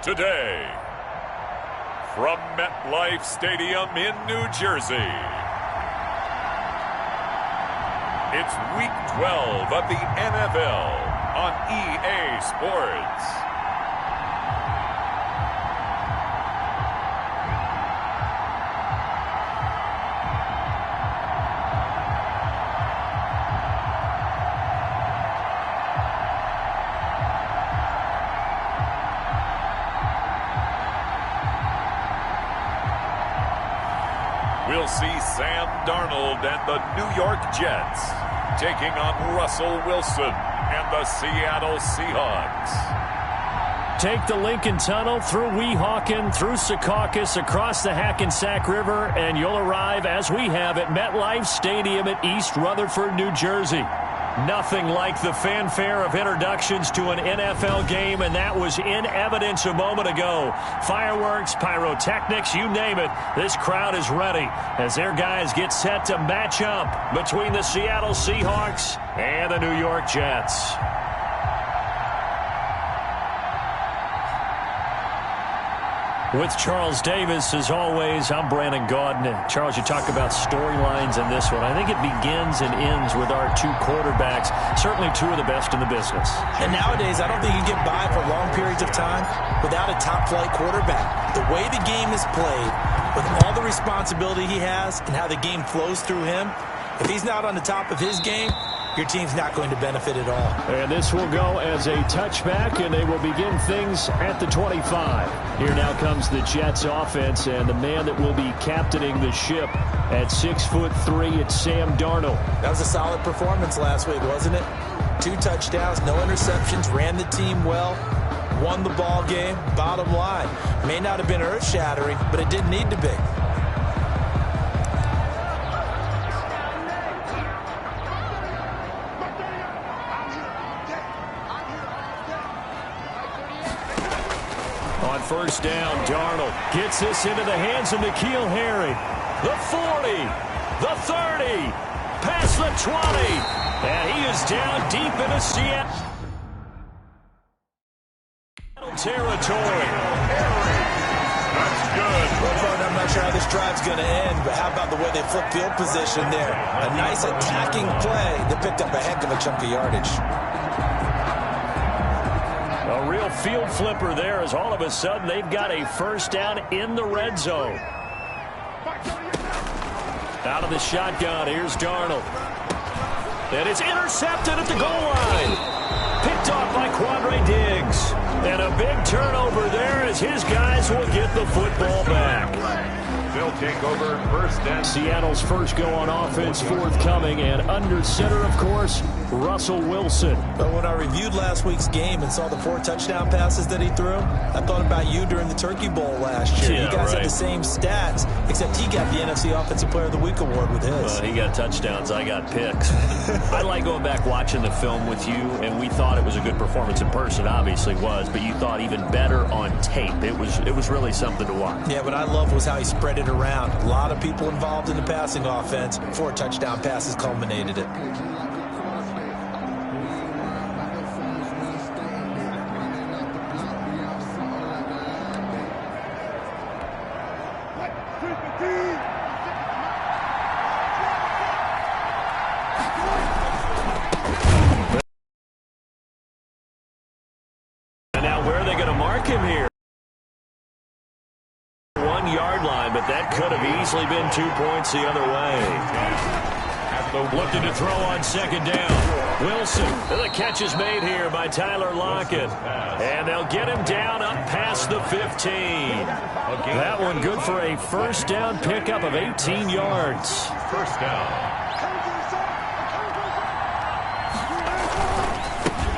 today. From MetLife Stadium in New Jersey, it's Week 12 of the NFL on EA Sports. We'll see Sam Darnold and the New York Jets taking on Russell Wilson and the Seattle Seahawks. Take the Lincoln Tunnel through Weehawken, through Secaucus, across the Hackensack River, and you'll arrive, as we have, at MetLife Stadium at East Rutherford, New Jersey. Nothing like the fanfare of introductions to an NFL game, and that was in evidence a moment ago. Fireworks, pyrotechnics, you name it. This crowd is ready as their guys get set to match up between the Seattle Seahawks and the New York Jets. With Charles Davis, as always, I'm Brandon Gaudin. Charles, you talk about storylines in this one. I think it begins and ends with our two quarterbacks, certainly two of the best in the business. And nowadays, I don't think you get by for long periods of time without a top-flight quarterback. The way the game is played, with all the responsibility he has and how the game flows through him, if he's not on the top of his game, your team's not going to benefit at all. And this will go as a touchback, and they will begin things at the 25. Here now comes the Jets offense, and the man that will be captaining the ship at 6'3", it's Sam Darnold. That was a solid performance last week, wasn't it? 2 touchdowns, no interceptions, ran the team well, won the ball game. Bottom line, may not have been earth-shattering, but it didn't need to be. On first down, Darnold gets this into the hands of N'Keal Harry. The 40, the 30, past the 20, and he is down deep into Seattle territory. That's good. I'm not sure how this drive's going to end, but how about the way they flip field position there? A nice attacking play that picked up a heck of a chunk of yardage. A real field flipper there, as all of a sudden they've got a first down in the red zone. Out of the shotgun, here's Darnold. And it's intercepted at the goal line. Picked off by Quandre Diggs. And a big turnover there as his guys will get the football back. They'll take over first and Seattle's first go on offense forthcoming, and under center, of course, Russell Wilson. But when I reviewed last week's game and saw the 4 touchdown passes that he threw, I thought about you during the Turkey Bowl last year. Yeah, you guys right. had the same stats, except he got the NFC Offensive Player of the Week award with his. He got touchdowns, I got picks. I like going back watching the film with you, and we thought it was a good performance in person, obviously was, but you thought even better on tape. It was really something to watch. Yeah, what I loved was how he spread it around. A lot of people involved in the passing offense. 4 touchdown passes culminated it. And now where are they going to mark him here? 1-yard line, but that could have easily been 2 points the other way. Looking to throw on second down. Wilson, the catch is made here by Tyler Lockett. And they'll get him down up past the 15. That one good for a first down pickup of 18 yards. first down.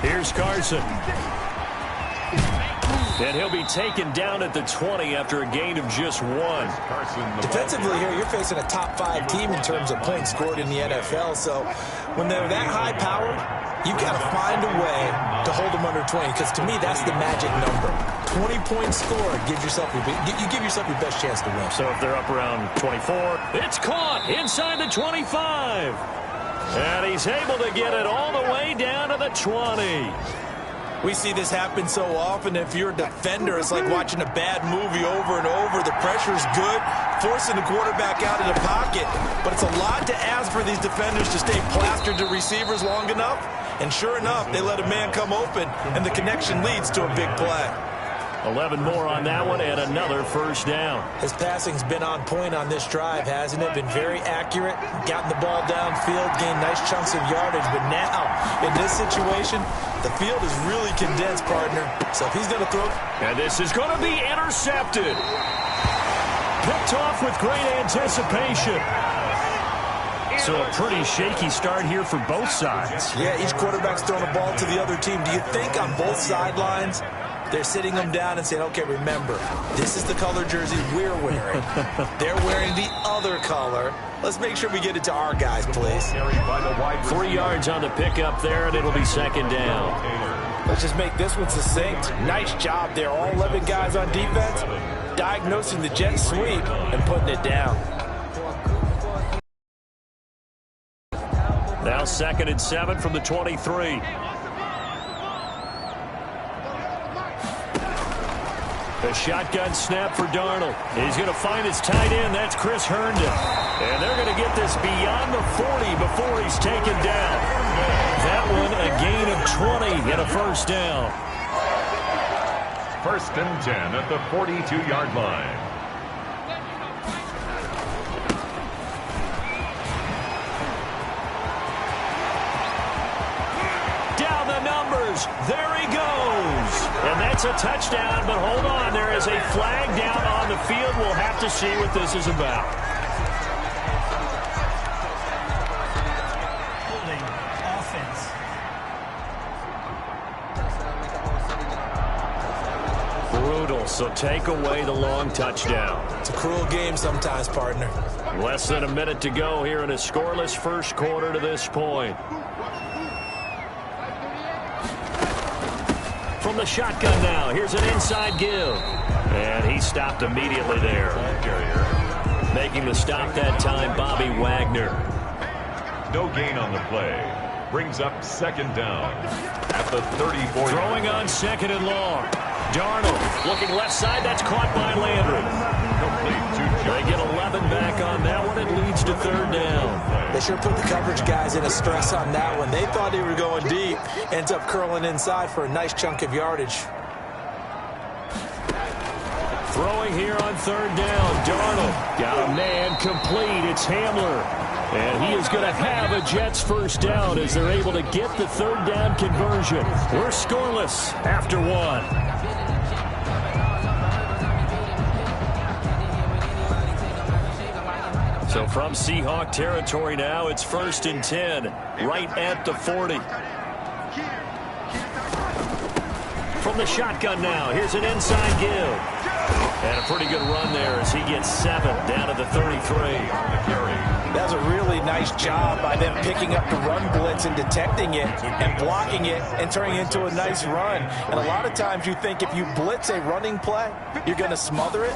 Here's Carson. And he'll be taken down at the 20 after a gain of just 1. Defensively here, you're facing a top 5 team in terms of points scored in the NFL. So when they're that high-powered, you've got to find a way to hold them under 20. Because to me, that's the magic number. 20 points scored gives yourself you give yourself your best chance to win. So if they're up around 24, it's caught inside the 25. And he's able to get it all the way down to the 20. We see this happen so often. If you're a defender, it's like watching a bad movie over and over. The pressure's good, forcing the quarterback out of the pocket. But it's a lot to ask for these defenders to stay plastered to receivers long enough. And sure enough, they let a man come open, and the connection leads to a big play. 11 more on that one and another first down. His passing's been on point on this drive, hasn't it? Been very accurate, gotten the ball downfield, gained nice chunks of yardage. But now, in this situation, the field is really condensed, partner. So if he's going to throw... And this is going to be intercepted. Picked off with great anticipation. So a pretty shaky start here for both sides. Yeah, each quarterback's throwing a ball to the other team. Do you think on both sidelines they're sitting them down and saying, okay, remember, this is the color jersey we're wearing. They're wearing the other color. Let's make sure we get it to our guys, please. 3 yards on the pickup there, and it'll be second down. Let's just make this one succinct. Nice job there. All 11 guys on defense diagnosing the jet sweep and putting it down. Now 2nd and 7 from the 23. The shotgun snap for Darnold. He's going to find his tight end. That's Chris Herndon. And they're going to get this beyond the 40 before he's taken down. That one a gain of 20 and a first down. 1st and 10 at the 42-yard line. Down the numbers. There he goes. And that's a touchdown, but hold on. There is a flag down on the field. We'll have to see what this is about. Holding offense. Brutal, so take away the long touchdown. It's a cruel game sometimes, partner. Less than a minute to go here in a scoreless first quarter to this point. From the shotgun now, here's an inside give. And he stopped immediately there. Making the stop that time, Bobby Wagner. No gain on the play. Brings up 2nd down at the 34. Throwing on 2nd and long. Darnold looking left side. That's caught by Landry. They get 11 back on that one. It leads to 3rd down. They sure put the coverage guys in a stress on that one. They thought they were going deep. Ends up curling inside for a nice chunk of yardage. Throwing here on 3rd down. Darnold got a man complete. It's Hamler. And he is going to have a Jets first down as they're able to get the 3rd down conversion. We're scoreless after 1. So from Seahawk territory now, it's 1st and 10, right at the 40. From the shotgun now, here's an inside give. And a pretty good run there as he gets 7 down to the 33. That was a really nice job by them picking up the run blitz and detecting it and blocking it and turning it into a nice run. And a lot of times you think if you blitz a running play, you're going to smother it.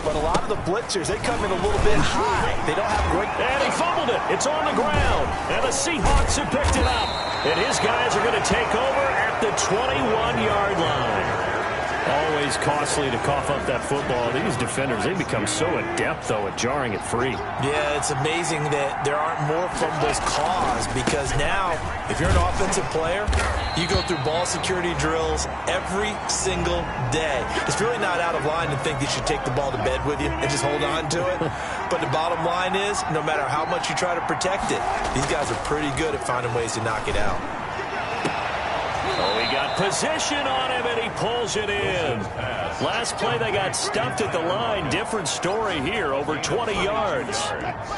But a lot of the blitzers, they come in a little bit high. They don't have great... And he fumbled it. It's on the ground. And the Seahawks have picked it up. And his guys are going to take over at the 21-yard line. Always costly to cough up that football. These defenders, they become so adept, though, at jarring it free. Yeah, it's amazing that there aren't more fumbles caused because now, if you're an offensive player, you go through ball security drills every single day. It's really not out of line to think that you should take the ball to bed with you and just hold on to it. But the bottom line is, no matter how much you try to protect it, these guys are pretty good at finding ways to knock it out. Oh, he got position on him, and he pulls it in. Last play, they got stumped at the line. Different story here, over 20 yards.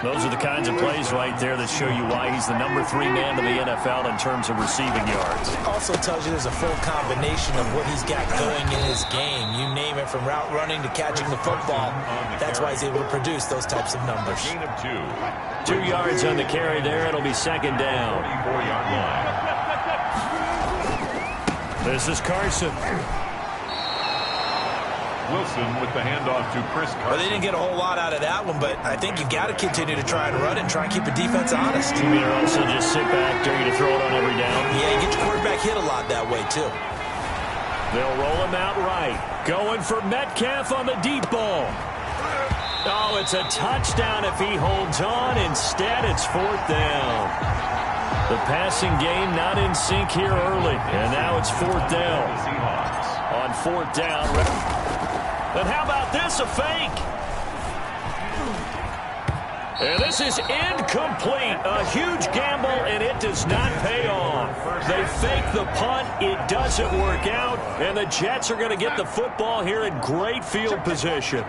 Those are the kinds of plays right there that show you why he's the #3 man to the NFL in terms of receiving yards. Also tells you there's a full combination of what he's got going in his game. You name it, from route running to catching the football. That's why he's able to produce those types of numbers. 2 yards on the carry there. It'll be 2nd down. 44-yard line. This is Carson. Wilson with the handoff to Chris Carson. Well, they didn't get a whole lot out of that one, but I think you've got to continue to try and run it and try and keep the defense honest. You mean also just sit back, dare you to throw it on every down? Yeah, you get your quarterback hit a lot that way, too. They'll roll him out right. Going for Metcalf on the deep ball. Oh, it's a touchdown if he holds on. Instead, it's 4th down. The passing game not in sync here early. And now it's 4th down. On 4th down. And how about this, a fake? And this is incomplete. A huge gamble, and it does not pay off. They fake the punt. It doesn't work out. And the Jets are going to get the football here in great field position.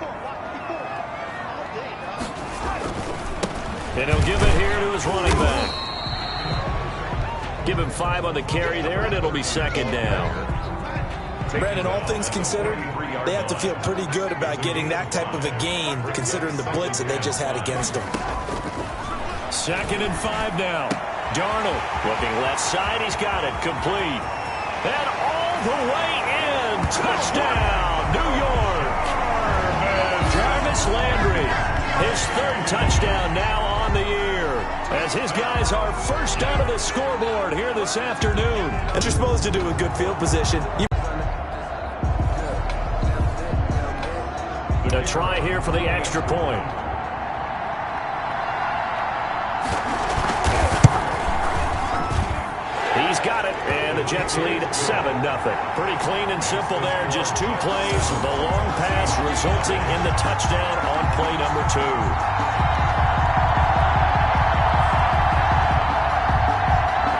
And he'll give it here to his running back. Give him 5 on the carry there, and it'll be 2nd down. Brandon, all things considered, they have to feel pretty good about getting that type of a gain, considering the blitz that they just had against them. 2nd and 5 now. Darnold looking left side. He's got it complete. And all the way in. Touchdown, New York. Jarvis Landry. His 3rd touchdown now on the year. As his guys are first out of the scoreboard here this afternoon. And you're supposed to do a good field position. A try here for the extra point. He's got it, and the Jets lead 7-0. Pretty clean and simple there. Just 2 plays. The long pass resulting in the touchdown on play number 2.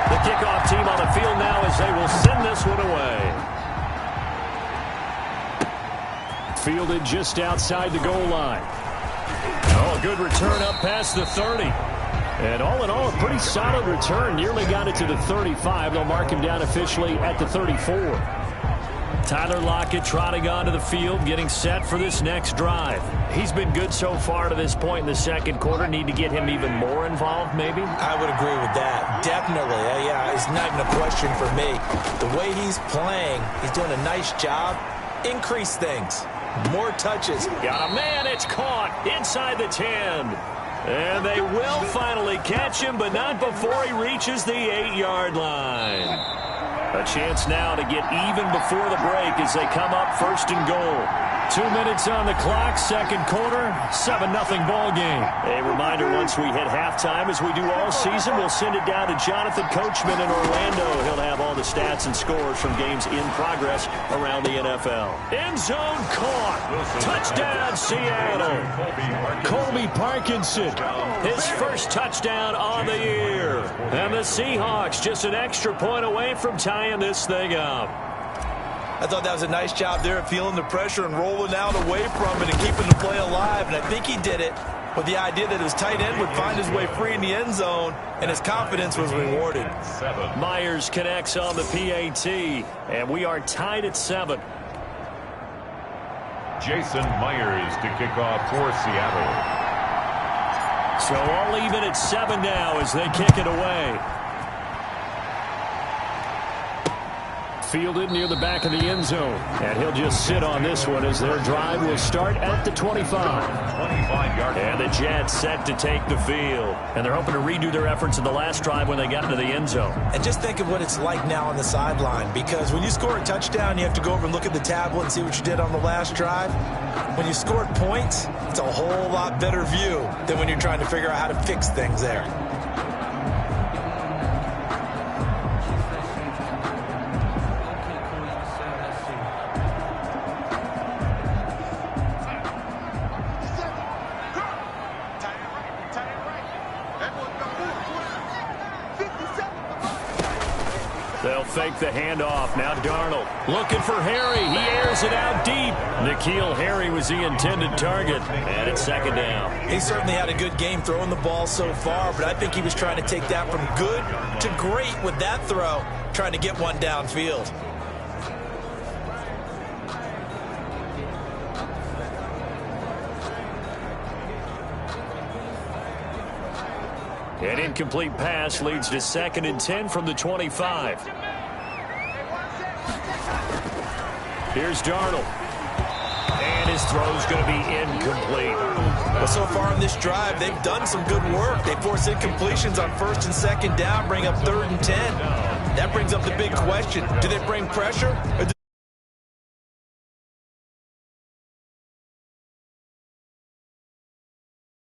The kickoff team on the field now as they will send this one away. Fielded just outside the goal line. Oh, a good return up past the 30. And all in all, a pretty solid return. Nearly got it to the 35. They'll mark him down officially at the 34. Tyler Lockett trotting onto the field, getting set for this next drive. He's been good so far to this point in the 2nd quarter. Need to get him even more involved, maybe? I would agree with that. Definitely. Yeah, it's not even a question for me. The way he's playing, he's doing a nice job. Increase things. More touches. Got a man. It's caught inside the 10. And they will finally catch him, but not before he reaches the 8-yard line. A chance now to get even before the break as they come up 1st and goal. 2 minutes on the clock, 2nd quarter, 7-0 ball game. A reminder, once we hit halftime, as we do all season, we'll send it down to Jonathan Coachman in Orlando. He'll have all the stats and scores from games in progress around the NFL. End zone caught. Touchdown, Seattle. Colby Parkinson, his 1st touchdown on the year. And the Seahawks just an extra point away from tying this thing up. I thought that was a nice job there of feeling the pressure and rolling out away from it and keeping the play alive. And I think he did it with the idea that his tight end would find his way free in the end zone, and his confidence was rewarded. Myers connects on the PAT, and we are tied at 7. Jason Myers to kick off for Seattle. So all even at 7 now as they kick it away. Fielded near the back of the end zone. And he'll just sit on this one as their drive will start at the 25. And the Jets set to take the field. And they're hoping to redo their efforts in the last drive when they got into the end zone. And just think of what it's like now on the sideline, because when you score a touchdown, you have to go over and look at the tablet and see what you did on the last drive. When you scored points, it's a whole lot better view than when you're trying to figure out how to fix things there. They'll fake the handoff. Now Darnold looking for Harry. He airs it out deep. N'Keal Harry was the intended target. And it's 2nd down. He certainly had a good game throwing the ball so far, but I think he was trying to take that from good to great with that throw, trying to get one downfield. An incomplete pass leads to 2nd and 10 from the 25. Here's Darnold. And his throw's going to be incomplete. Well, so far in this drive, they've done some good work. They force incompletions on 1st and 2nd down, bring up 3rd and 10. That brings up the big question. Do they bring pressure? Or